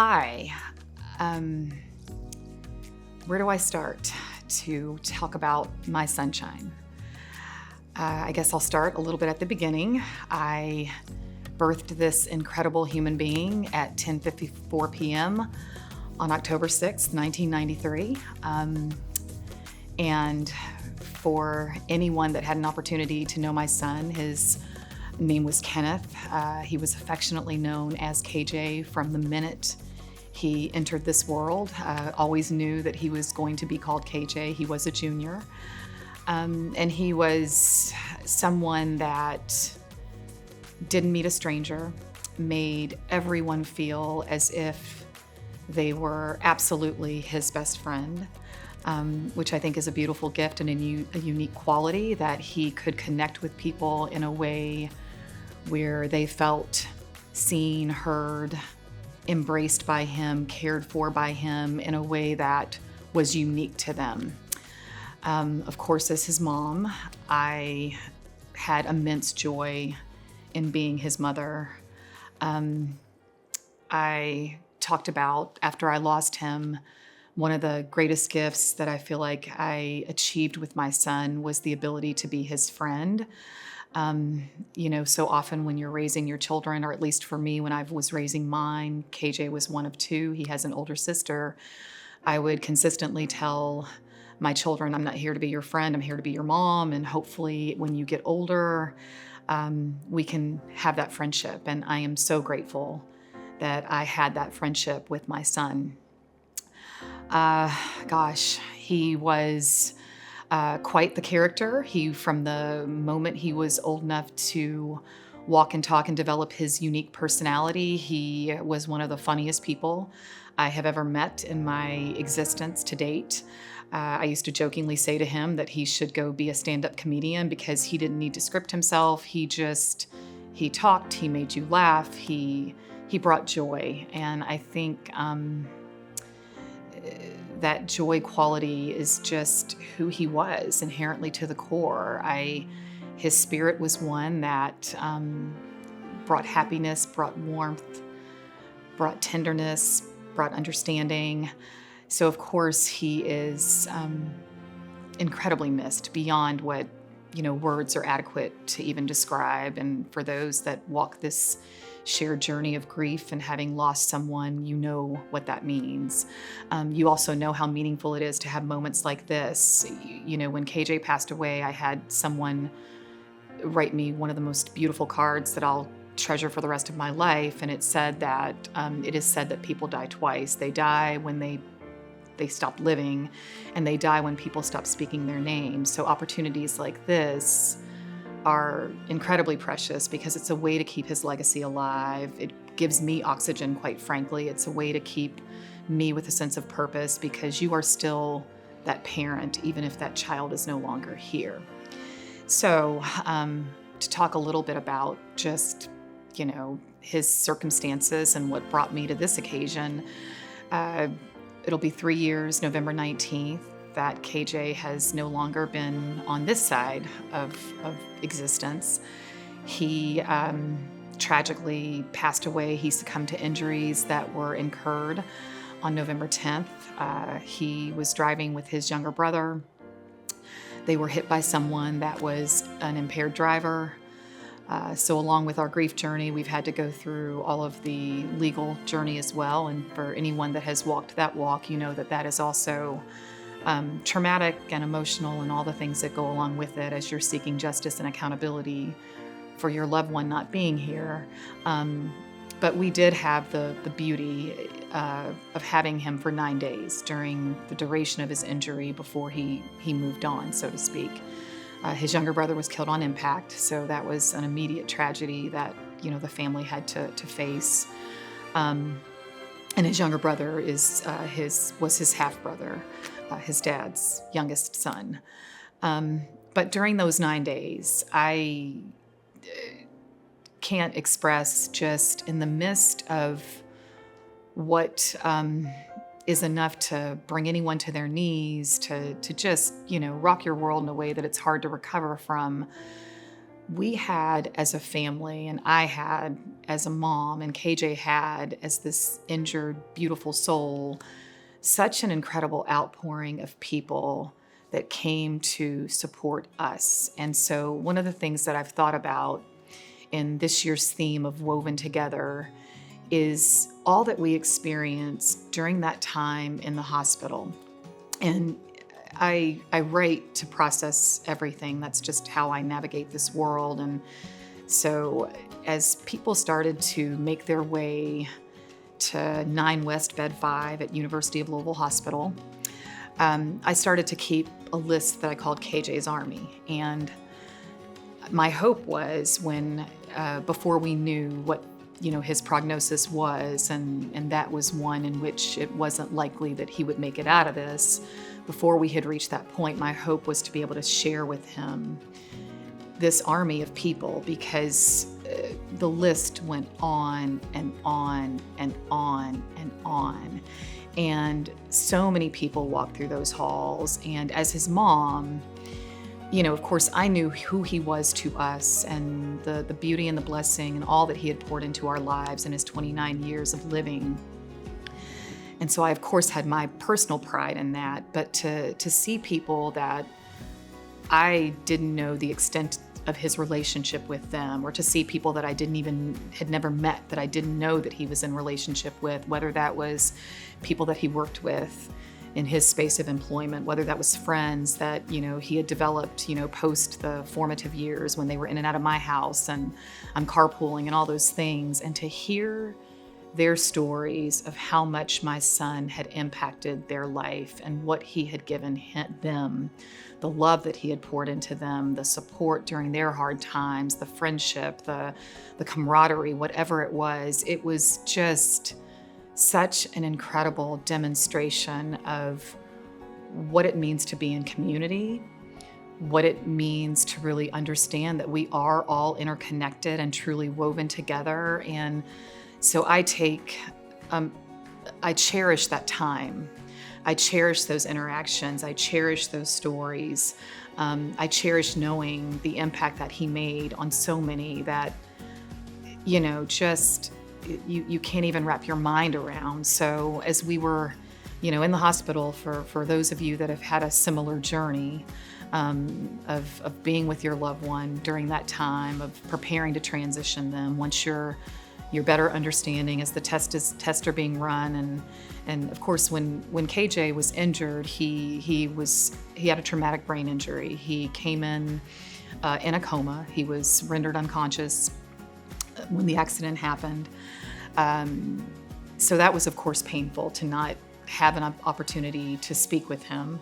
Hi. Um, where do I start to talk about my sunshine? I guess I'll start a little bit at the beginning. I birthed this incredible human being at 10:54 p.m. on October 6th, 1993. And for anyone that had an opportunity to know my son, his name was Kenneth. He was affectionately known as KJ from the minute he entered this world. Always knew that he was going to be called KJ. He was a junior. And he was someone that didn't meet a stranger, made everyone feel as if they were absolutely his best friend, which I think is a beautiful gift and a unique quality, that he could connect with people in a way where they felt seen, heard, embraced by him, cared for by him in a way that was unique to them. Of course, as his mom, I had immense joy in being his mother. I talked about, after I lost him, one of the greatest gifts that I feel like I achieved with my son was the ability to be his friend. So often when you're raising your children, or at least for me, when I was raising mine, KJ was one of two. He has an older sister. I would consistently tell my children, I'm not here to be your friend, I'm here to be your mom. And hopefully when you get older, we can have that friendship. And I am so grateful that I had that friendship with my son. He was quite the character. From the moment he was old enough to walk and talk and develop his unique personality, he was one of the funniest people I have ever met in my existence to date. I used to jokingly say to him that he should go be a stand-up comedian because he didn't need to script himself. He talked, he made you laugh, he brought joy. And I think that joy quality is just who he was inherently to the core. His spirit was one that brought happiness, brought warmth, brought tenderness, brought understanding. So of course he is incredibly missed beyond what words are adequate to even describe. And for those that walk this shared journey of grief and having lost someone, you know what that means. You also know how meaningful it is to have moments like this. When KJ passed away, I had someone write me one of the most beautiful cards that I'll treasure for the rest of my life. And it said that it is said that people die twice. They die when they stop living, and they die when people stop speaking their name. So opportunities like this are incredibly precious because it's a way to keep his legacy alive. It gives me oxygen, quite frankly. It's a way to keep me with a sense of purpose because you are still that parent, even if that child is no longer here. So to talk a little bit about just, his circumstances and what brought me to this occasion, it'll be 3 years, November 19th, that KJ has no longer been on this side of existence. He tragically passed away. He succumbed to injuries that were incurred on November 10th. He was driving with his younger brother. They were hit by someone that was an impaired driver. So along with our grief journey, we've had to go through all of the legal journey as well. And for anyone that has walked that walk, you know that is also traumatic and emotional and all the things that go along with it as you're seeking justice and accountability for your loved one not being here. But we did have the beauty of having him for 9 days during the duration of his injury before he moved on, so to speak. His younger brother was killed on impact, so that was an immediate tragedy that the family had to face. And his younger brother was his half brother, his dad's youngest son. But during those 9 days, I can't express, just in the midst of what is enough to bring anyone to their knees, to just rock your world in a way that it's hard to recover from, we had as a family, and I had as a mom, and KJ had as this injured, beautiful soul, such an incredible outpouring of people that came to support us. And so one of the things that I've thought about in this year's theme of Woven Together is all that we experienced during that time in the hospital. And I write to process everything. That's just how I navigate this world. And so as people started to make their way to 9 West Bed 5 at University of Louisville Hospital, I started to keep a list that I called KJ's Army. And my hope was when, before we knew what his prognosis was, and that was one in which it wasn't likely that he would make it out of this, before we had reached that point, my hope was to be able to share with him this army of people, because the list went on and on and on and on. And so many people walked through those halls. And as his mom, of course, I knew who he was to us, and the beauty and the blessing and all that he had poured into our lives in his 29 years of living. And so I, of course, had my personal pride in that. But to see people that I didn't know the extent of his relationship with them, or to see people that I had never met, that I didn't know that he was in relationship with, whether that was people that he worked with in his space of employment, whether that was friends that, he had developed, post the formative years when they were in and out of my house and I'm carpooling and all those things. And to hear their stories of how much my son had impacted their life and what he had given them, the love that he had poured into them, the support during their hard times, the friendship, the camaraderie, whatever it was just such an incredible demonstration of what it means to be in community, what it means to really understand that we are all interconnected and truly woven together. And so I cherish that time. I cherish those interactions. I cherish those stories. I cherish knowing the impact that he made on so many that, just you can't even wrap your mind around. So as we were, in the hospital, for those of you that have had a similar journey of being with your loved one during that time, of preparing to transition them, once you're better understanding as the tests are being run. And of course, when KJ was injured, he had a traumatic brain injury. He came in a coma. He was rendered unconscious when the accident happened. So that was, of course, painful to not have an opportunity to speak with him,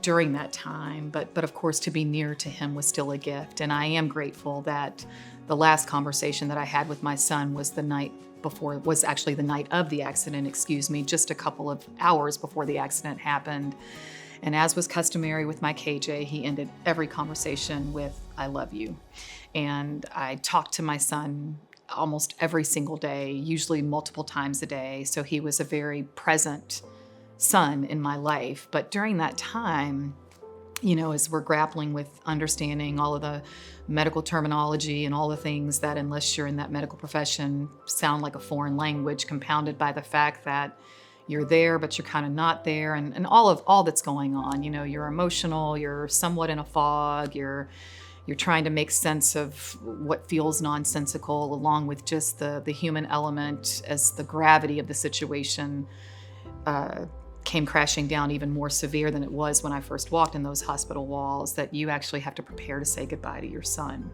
during that time. But of course, to be near to him was still a gift. And I am grateful that the last conversation that I had with my son was actually the night of the accident, just a couple of hours before the accident happened. And as was customary with my KJ, he ended every conversation with, "I love you." And I talked to my son almost every single day, usually multiple times a day. So he was a very present son in my life. But during that time, as we're grappling with understanding all of the medical terminology and all the things that, unless you're in that medical profession, sound like a foreign language, compounded by the fact that you're there, but you're kind of not there, and all that's going on. You're emotional, you're somewhat in a fog, you're trying to make sense of what feels nonsensical, along with just the human element as the gravity of the situation came crashing down even more severe than it was when I first walked in those hospital walls, that you actually have to prepare to say goodbye to your son.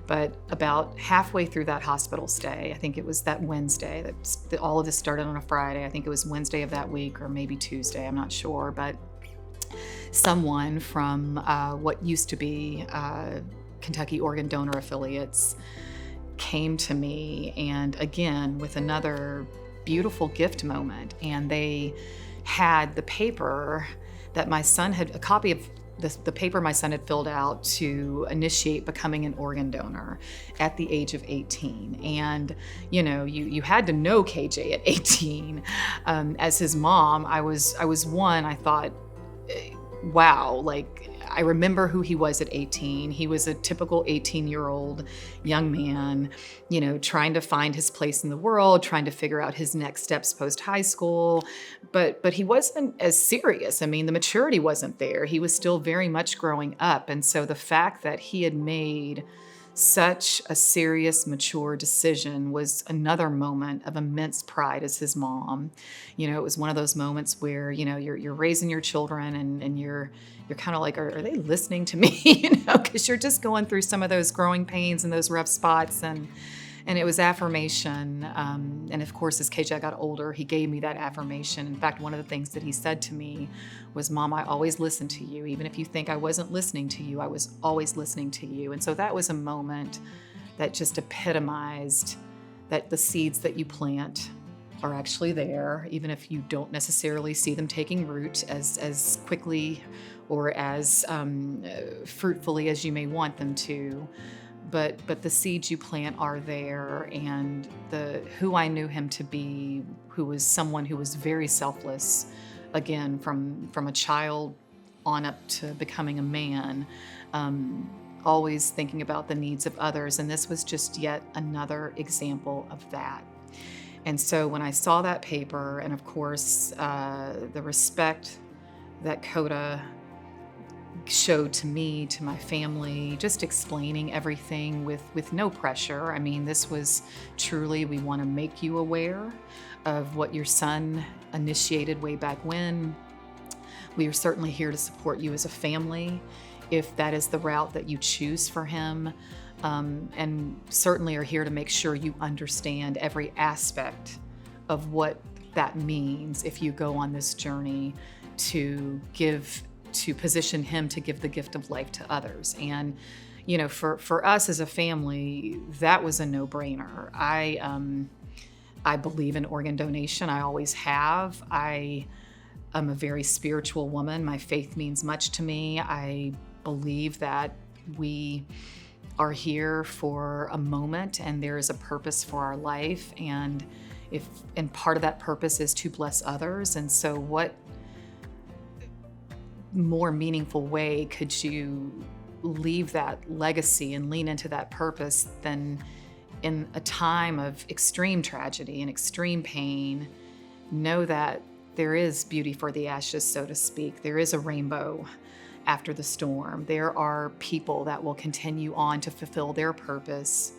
But about halfway through that hospital stay, I think it was that Wednesday, that all of this started on a Friday. I think it was Wednesday of that week, or maybe Tuesday, I'm not sure. But someone from what used to be Kentucky Organ Donor Affiliates came to me, and again, with another beautiful gift moment. And they had the paper that my son had, a copy of the paper my son had filled out to initiate becoming an organ donor at the age of 18. And, you had to know KJ at 18. As his mom, I thought, wow, like, I remember who he was at 18. He was a typical 18-year-old young man, trying to find his place in the world, trying to figure out his next steps post high school. But he wasn't as serious. I mean, the maturity wasn't there. He was still very much growing up. And so the fact that he had made such a serious, mature decision was another moment of immense pride as his mom. It was one of those moments where, you're raising your children and you're kind of like, are they listening to me? Because you're just going through some of those growing pains and those rough spots. And it was affirmation. And of course, as KJ got older, he gave me that affirmation. In fact, one of the things that he said to me was, Mom, I always listened to you. Even if you think I wasn't listening to you, I was always listening to you. And so that was a moment that just epitomized that the seeds that you plant are actually there, even if you don't necessarily see them taking root as quickly or as fruitfully as you may want them to. But the seeds you plant are there, and who I knew him to be, who was someone who was very selfless, again, from a child on up to becoming a man, always thinking about the needs of others. And this was just yet another example of that. And so when I saw that paper, and of course, the respect that Coda showed to me, to my family, just explaining everything with no pressure. I mean, this was truly, we want to make you aware of what your son initiated way back when. We are certainly here to support you as a family if that is the route that you choose for him, and certainly are here to make sure you understand every aspect of what that means if you go on this journey to position him to give the gift of life to others. And, for us as a family, that was a no-brainer. I believe in organ donation. I always have. I am a very spiritual woman. My faith means much to me. I believe that we are here for a moment and there is a purpose for our life. And part of that purpose is to bless others. And so what more meaningful way could you leave that legacy and lean into that purpose than in a time of extreme tragedy and extreme pain, know that there is beauty for the ashes, so to speak. There is a rainbow after the storm. There are people that will continue on to fulfill their purpose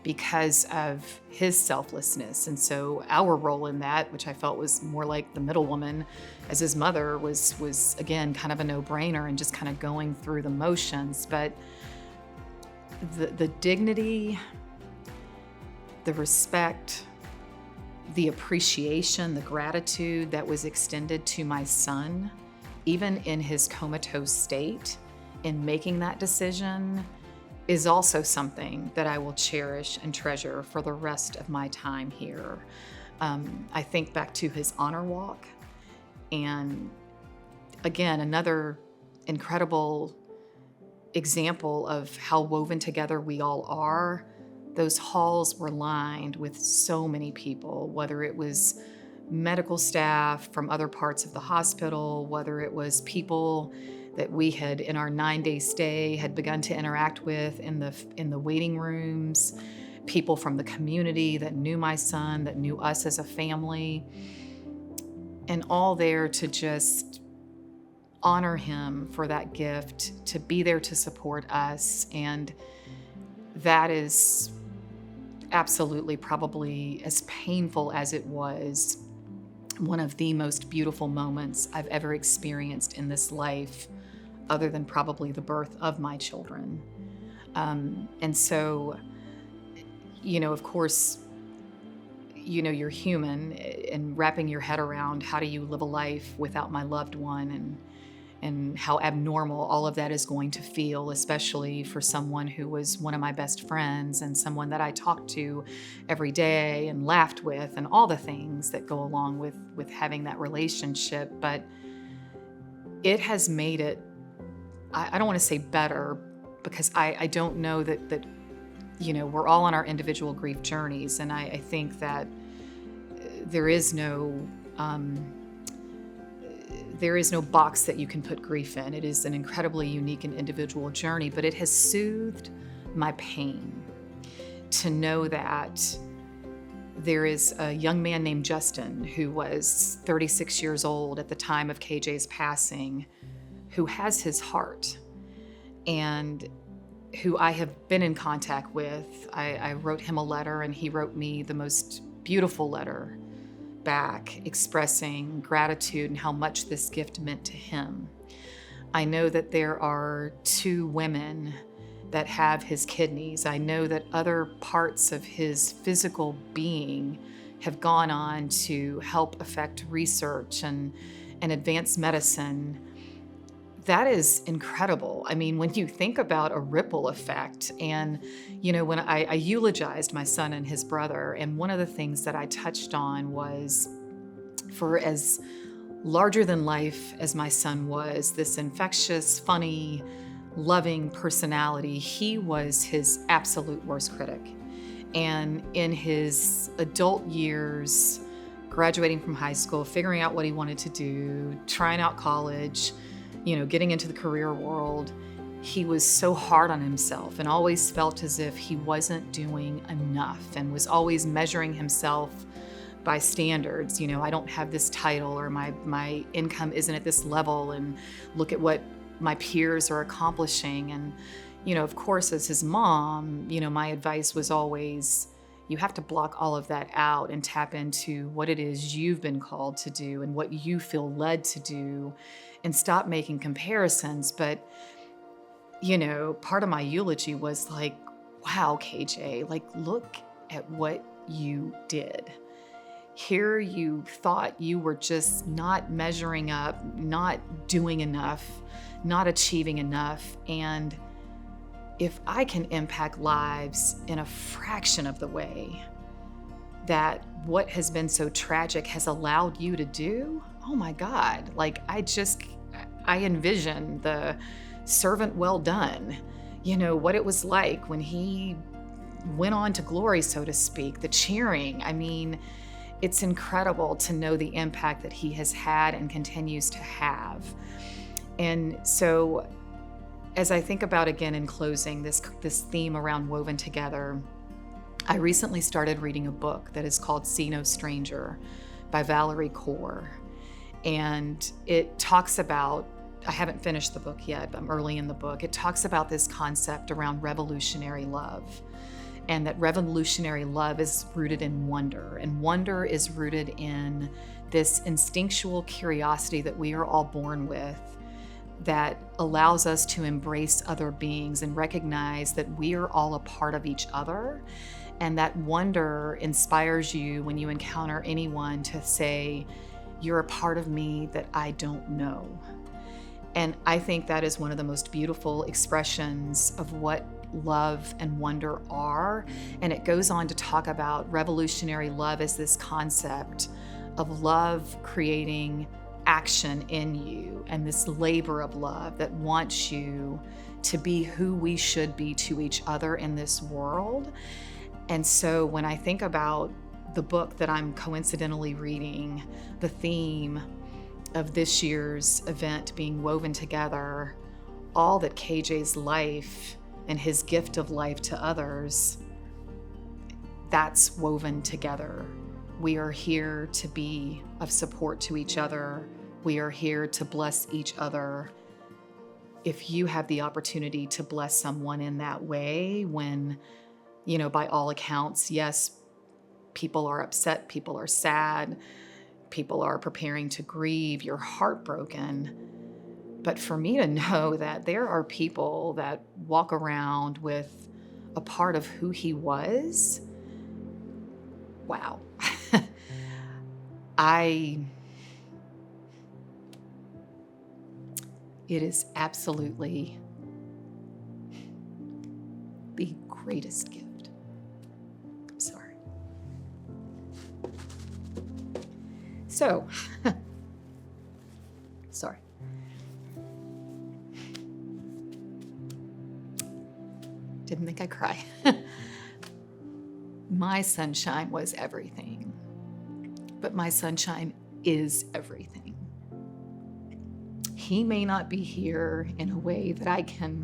because of his selflessness. And so our role in that, which I felt was more like the middle woman as his mother, was again kind of a no-brainer and just kind of going through the motions. But the dignity, the respect, the appreciation, the gratitude that was extended to my son, even in his comatose state, in making that decision, is also something that I will cherish and treasure for the rest of my time here. I think back to his honor walk, and again, another incredible example of how woven together we all are. Those halls were lined with so many people, whether it was medical staff from other parts of the hospital, whether it was people that we had in our 9-day stay had begun to interact with in the waiting rooms, people from the community that knew my son, that knew us as a family, and all there to just honor him for that gift, to be there to support us. And that is absolutely, probably as painful as it was, one of the most beautiful moments I've ever experienced in this life, other than probably the birth of my children. And so, of course, you're human, and wrapping your head around how do you live a life without my loved one, and how abnormal all of that is going to feel, especially for someone who was one of my best friends and someone that I talked to every day and laughed with, and all the things that go along with having that relationship. But it has made it, I don't want to say better, because I don't know that we're all on our individual grief journeys. And I think that there is no there is no box that you can put grief in. It is an incredibly unique and individual journey, but it has soothed my pain to know that there is a young man named Justin who was 36 years old at the time of KJ's passing, who has his heart and who I have been in contact with. I wrote him a letter, and he wrote me the most beautiful letter back, expressing gratitude and how much this gift meant to him. I know that there are 2 women that have his kidneys. I know that other parts of his physical being have gone on to help affect research and advance medicine. That is incredible. I mean, when you think about a ripple effect, and, when I eulogized my son and his brother, and one of the things that I touched on was, for as larger than life as my son was, this infectious, funny, loving personality, he was his absolute worst critic. And in his adult years, graduating from high school, figuring out what he wanted to do, trying out college, getting into the career world, he was so hard on himself and always felt as if he wasn't doing enough and was always measuring himself by standards. I don't have this title, or my income isn't at this level, and look at what my peers are accomplishing. And, of course, as his mom, my advice was always, you have to block all of that out and tap into what it is you've been called to do and what you feel led to do, and stop making comparisons. But, part of my eulogy was like, wow, KJ, like, look at what you did. Here you thought you were just not measuring up, not doing enough, not achieving enough. And if I can impact lives in a fraction of the way that what has been so tragic has allowed you to do, oh my God, like I envision the servant well done, what it was like when he went on to glory, so to speak, the cheering. I mean, it's incredible to know the impact that he has had and continues to have. And so as I think about, again, in closing, this theme around woven together, I recently started reading a book that is called See No Stranger by Valerie Kaur. And it talks about, I haven't finished the book yet, but I'm early in the book. It talks about this concept around revolutionary love, and that revolutionary love is rooted in wonder. And wonder is rooted in this instinctual curiosity that we are all born with, that allows us to embrace other beings and recognize that we are all a part of each other. And that wonder inspires you when you encounter anyone to say, you're a part of me that I don't know. And I think that is one of the most beautiful expressions of what love and wonder are. And it goes on to talk about revolutionary love as this concept of love creating action in you, and this labor of love that wants you to be who we should be to each other in this world. And so when I think about the book that I'm coincidentally reading, the theme of this year's event being woven together, all that KJ's life and his gift of life to others, that's woven together. We are here to be of support to each other. We are here to bless each other. If you have the opportunity to bless someone in that way, when, by all accounts, yes, people are upset, people are sad, people are preparing to grieve, you're heartbroken. But for me to know that there are people that walk around with a part of who he was, wow. It is absolutely the greatest gift. I'm sorry. So, sorry. Didn't think I'd cry. My sunshine was everything, but my sunshine is everything. he may not be here in a way that I can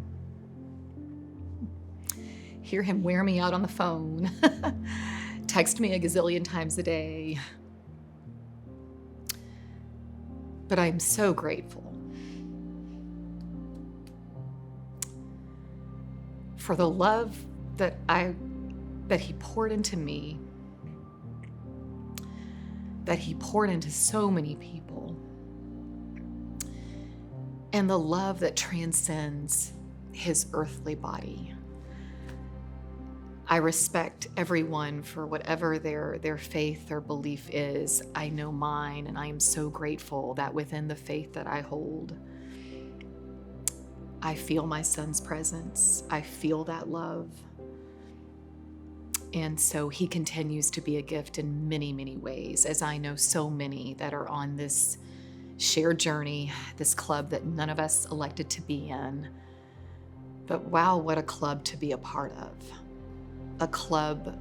hear him wear me out on the phone, text me a gazillion times a day. But I'm so grateful for the love that he poured into me, that he poured into so many people, and the love that transcends his earthly body. I respect everyone for whatever their faith or belief is. I know mine, and I am so grateful that within the faith that I hold, I feel my son's presence. I feel that love. And so he continues to be a gift in many, many ways, as I know so many that are on this shared journey, this club that none of us elected to be in. But wow, what a club to be a part of. A club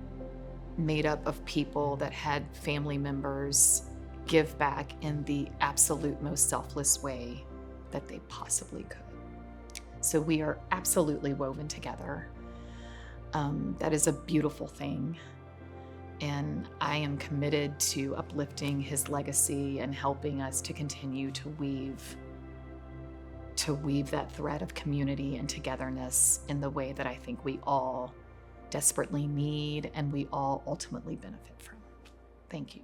made up of people that had family members give back in the absolute most selfless way that they possibly could. So we are absolutely woven together. That is a beautiful thing. And I am committed to uplifting his legacy and helping us to continue to weave that thread of community and togetherness in the way that I think we all desperately need and we all ultimately benefit from. Thank you.